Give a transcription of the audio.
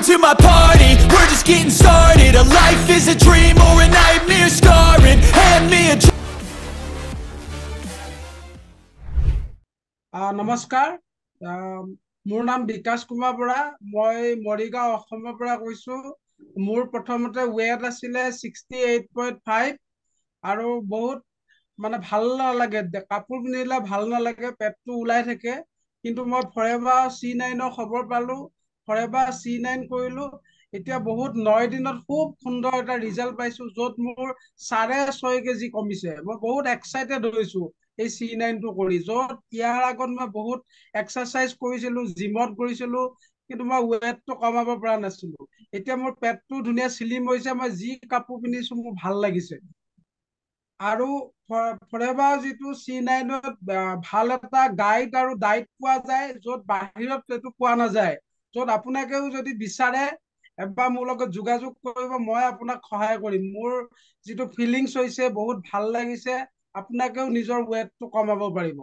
to my party, we're just getting started. A life is a dream or a nightmare scarring. Hand me a নমস্কাৰ মোৰ নাম বিকাশ কুমাৰ বৰা মই মৰিগাঁও অসমৰ পৰা কৈছো মোৰ প্ৰথমতে ওয়েট আছিলে 68.5 আৰু বহুত মানে ভাল নালাগে কাপোৰ পিন্ধিলে ভাল নালাগে পেটটো ওলাই থাকে কিন্তু মই ফৰেভাৰ C9 ৰ খবৰ পালো ফৰেভাৰ C9 কৰিলো এতিয়া বহুত 9 দিনত খুব সুন্দৰ এটা ৰিজাল্ট পাইছো যত মোৰ 6.5 কেজি কমিছে মই বহুত এক্সাইটেড হৈছো এই C9 টো কৰি যত ইয়াৰ আগত মই বহুত এক্সাৰসাইজ কৰিছিলো জিমত কৰিছিলো কিন্তু মই ওয়েটটো কমাব পৰা নাছিলো এতিয়া মোৰ পেটটো ধুনীয়া স্লিম হৈছে মই যি কাপোৰ পিন্ধিছো মোৰ ভাল লাগিছে আৰু ফৰেভাৰ যিটো C9ত ভাল এটা গাইড আৰু ডাইট পোৱা যায় য'ত বাহিৰত এইটো পোৱা নাযায় য'ত আপোনাকেও যদি বিচাৰে এবাৰ মোৰ লগত যোগাযোগ কৰিব মই আপোনাক সহায় কৰিম মোৰ যিটো ফিলিংছ হৈছে বহুত ভাল লাগিছে আপোনাকেও নিজৰ ওয়েটটো কমাব পাৰিব